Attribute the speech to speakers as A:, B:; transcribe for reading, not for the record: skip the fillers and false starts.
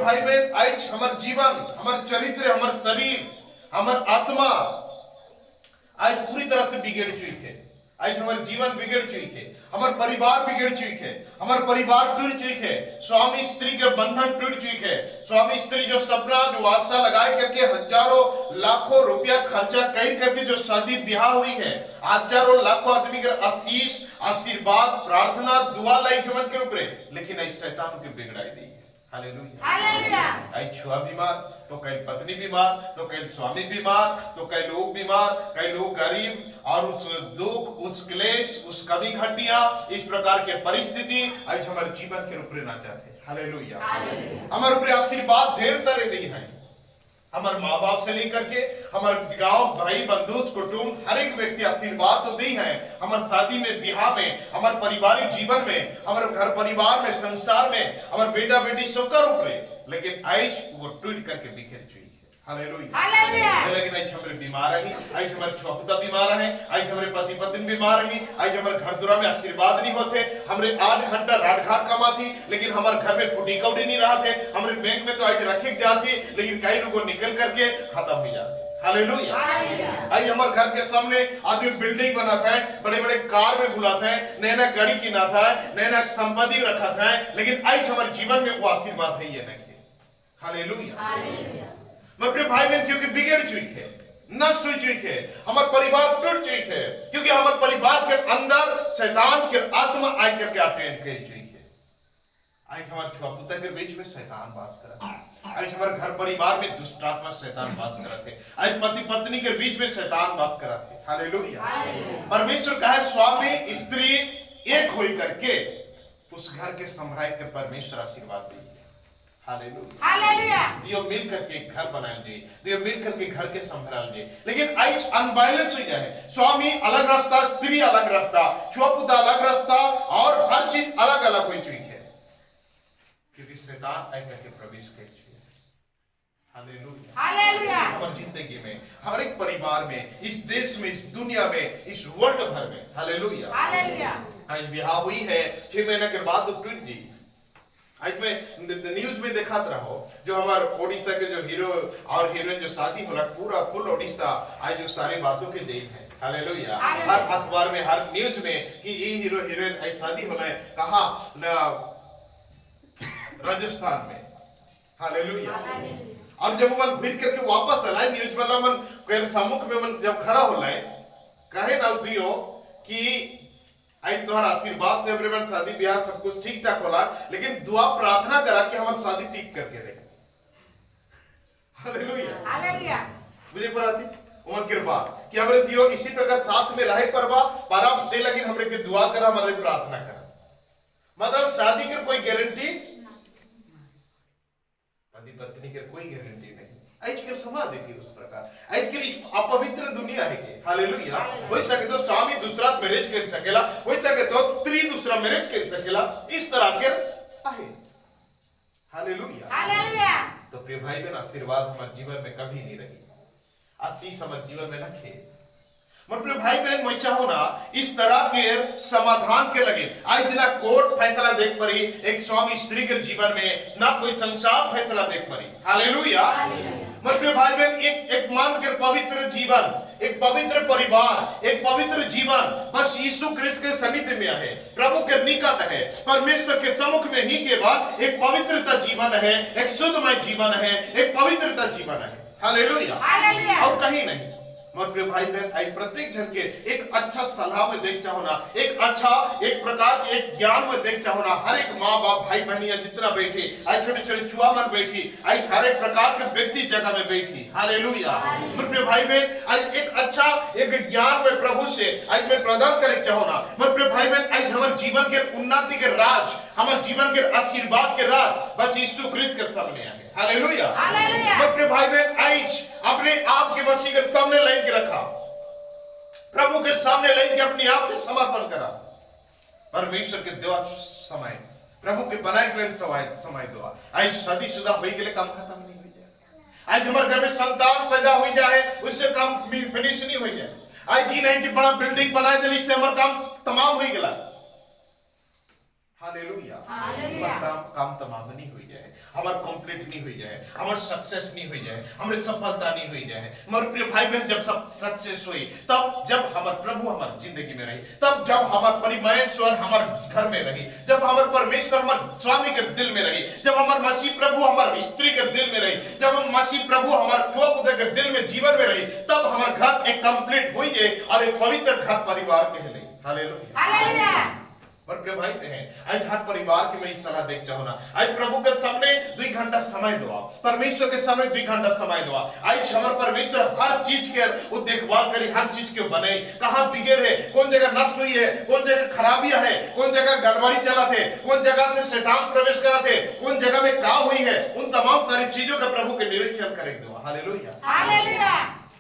A: भाई बहन आज हमार जीवन, हमार चरित्र, हमार शरीर, हमार आत्मा आज पूरी तरह से बिगड़ चुकी है। आज हमारे जीवन बिगड़ चुकी है, हमारे परिवार बिगड़ चुकी है, हमारे परिवार टूट चुकी है, स्वामी स्त्री के बंधन टूट चुकी है। स्वामी स्त्री जो सपना, जो आशा लगाए करके हजारों लाखों रुपया खर्चा कई करके जो शादी ब्याह हुई है, हजारों लाखों आदमी के आशीष, आशीर्वाद, प्रार्थना, दुआ लाई जीवन के ऊपर, लेकिन ऐसे शैतान के बिगड़ाई दी है। हालेलुया। आई छुआ बीमार तो कई पत्नी बीमार, तो कई स्वामी बीमार, तो कई लोग बीमार, कई लोग गरीब, और उस दुख, उस क्लेश, उस कमी घटिया, इस प्रकार के परिस्थिति आज हमारे जीवन के ऊपर ना चाहते। हालेलुया। हमारे ऊपर आशीर्वाद ढेर सारे दी है, हमारे माँ बाप से लेकर के हमारे गांव, भाई बंधु, कुटुंब, हर एक व्यक्ति आशीर्वाद तो दी है। हमारे शादी में, ब्याह में, हमारे पारिवारिक जीवन में, हमारे घर परिवार में, संसार में, हमारे बेटा बेटी सबका रूप रहे, लेकिन आज वो टूट करके बिखर चुकी है। हालेलुया। लेकिन आज हमारे बीमार रही, आज हमारे छोटा बीमार है, आज हमारे पति पत्नी बीमार रही, आज हमारे घर दुरा में आशीर्वाद नहीं होते, हमारे 8 घंटा रात घाट कमा थी, लेकिन हमारे घर में फूटी कौड़ी नहीं रहा थे, हमारे बैंक में तो आज रखे जाती, लेकिन कई लोगों निकल करके खत्म हो जाते। हालेलुया। आज हमारे घर के सामने आदमी बिल्डिंग बनाता है, बड़े बड़े कार में बुलाते हैं, नया नया गाड़ी किनाता है, नया नया संपत्ति रखा है, लेकिन आज हमारे जीवन में वो आशीर्वाद है ये नहीं। हालेलुया। मेरे भाई बहन क्योंकि बिगड़ चुकी है, नष्ट हो चुकी है, हमारा परिवार टूट चुकी है, क्योंकि हमारे परिवार के अंदर शैतान के आत्मा आई करके अटेंड कर चुकी है। आज हमारे छुआपुता के बीच में शैतान वास करता है, आज हमारे घर परिवार में दुष्ट आत्मा शैतान वास करते हैं, आज पति पत्नी के बीच में शैतान वास करते हैं। हालेलुया। परमेश्वर कहे स्वामी स्त्री एक होई करके उस घर के संभाल के परमेश्वर आशीर्वाद दी। हालेलुया। दियो मिल करके घर बना लीजिए, दियो मिल करके घर के संभाल लीजिए, लेकिन आज अनबैलेंस हो जाए, स्वामी अलग रास्ता, स्त्री अलग रास्ता, छुआपुता अलग रास्ता, और हर चीज अलग अलग हो चुकी है, क्योंकि शैतान आई करके प्रवेश कर चुकी है। हालेलुया। हमारी जिंदगी में, हर एक परिवार में, इस देश में, इस दुनिया में, इस वर्ल्ड भर में। हालेलुया। आज ब्याह हुई है, 6 महीने के बाद तो टूट गई। आज मैं न्यूज में दिखात रहो, जो हमारे ओडिशा के जो हीरो और हीरोइन जो शादी होला, पूरा फुल ओडिशा आज जो सारी बातों के देख है। हालेलुया। हर अखबार में, हर न्यूज में कि ये हीरो हीरोइन आज शादी होला है, कहाँ राजस्थान में। हालेलुया। और जब मन घूर करके वापस आला न्यूज वाला मन सम्मुख में मन जब खड़ा होला है, कहे ना दियो कि आज तुम्हारा आशीर्वाद से हमारे शादी ब्याह सब कुछ ठीक ठाक होला, लेकिन दुआ प्रार्थना करा कि हमारी शादी ठीक करके रहे। हालेलुया। मुझे पर आती उमर कृपा कि हमारे दियो इसी प्रकार साथ में रहे परवा, पर अब से लगिन हमरे के दुआ करा, हमारे प्रार्थना करा। मतलब शादी की कोई गारंटी, पति पत्नी की कोई गारंटी नहीं। आज के समाज देखिए उस प्रकार, आज के अपवित्र दुनिया है के। हालेलुया। हो सके तो स्वामी दूसरा मैरिज कर सकेला, हो सके तो स्त्री दूसरा मैरिज कर सकेला, इस तरह के आहे। हालेलुया। तो प्रिय भाई बहन, आशीर्वाद हमारे जीवन में कभी नहीं रही, आशीष हमारे जीवन में रखे। मतलब भाई बहन मैं चाहूँ ना इस तरह के समाधान के लगे, आज दिन कोर्ट फैसला देख पड़ी एक स्वामी स्त्री के जीवन में, ना कोई संसार फैसला देख पड़ी। हालेलुया। मतलब भाई बहन एक मान के पवित्र जीवन, एक पवित्र परिवार, एक पवित्र जीवन बस यीशु कृष्ण के सानिध्य में है, प्रभु के निकट है, परमेश्वर के सम्मुख में ही के बाद एक पवित्रता जीवन है, एक शुद्धमय जीवन है, एक पवित्रता जीवन है। हालेलुया। और कहीं नहीं। और प्रिय भाई बहन, आज प्रत्येक जन के एक अच्छा सलाह में देख चाहो ना, एक अच्छा एक प्रकार के एक ज्ञान में देख चाहो ना, हर एक माँ बाप भाई बहनियां जितना बैठी, आज छोटे छोटे छुआ मन बैठी, आज हर एक प्रकार के व्यक्ति जगह में बैठी। हालेलुया। प्रिय भाई बहन, आज एक अच्छा एक ज्ञान में प्रभु से आज मैं प्रदान करे चाहो ना, प्रिय भाई बहन, आज हमारे जीवन के उन्नति के राज, हमारे जीवन के आशीर्वाद के राज बस यीशु कृष्ण के सामने है। हालेलुया। प्रिय भाई बहन, आज अपने आप के मसीह के सामने लाइन के रखा, प्रभु के सामने लाइन के अपने आप को समर्पण करा, परमेश्वर के देवा समय, प्रभु के बनाए गए समय दुआ। आज शादीशुदा हो गए काम खत्म नहीं हो जाए, आज हमारे घर में संतान पैदा हो जाए उससे काम फिनिश नहीं हो जाए, आज ये नहीं कि बड़ा बिल्डिंग बनाए दिली से हमारा काम तमाम हो गया। हालेलुया। काम तमाम नहीं हो जाए, हमार कंप्लीट नहीं हो जाए, हमार सक्सेस नहीं हो जाए, हमारे सफलता नहीं हो जाए। हमारे प्रिय भाई बहन, जब सब सक्सेस हुई, तब जब हमार प्रभु हमार जिंदगी में रही, तब जब हमार परमेश्वर हमार घर में रही, जब हमार परमेश्वर हमार स्वामी के दिल में रही, जब हमार मसीह प्रभु हमार स्त्री के दिल में रही, जब हम मसीह प्रभु हमार पुत्र के दिल में जीवन में रही, तब हमार घर एक कंप्लीट हुई है और एक पवित्र घर परिवार कहले। Hallelujah hallelujah. पर प्रिय भाई बहन, आज हर परिवार के मैं सलाह देख चाहूँ ना, आज प्रभु के सामने 2 घंटा समय दो, परमेश्वर के सामने 2 घंटा समय दो। आज हमारे परमेश्वर हर चीज के वो देखभाल करी, हर चीज के बने, कहाँ बिगड़ है, कौन जगह नष्ट हुई है, कौन जगह खराबियां है, कौन जगह गड़बड़ी चला थे, कौन जगह से शैतान प्रवेश करा थे, कौन जगह में क्या हुई है, उन तमाम सारी चीजों का प्रभु के निरीक्षण करेंगे। Hallelujah hallelujah.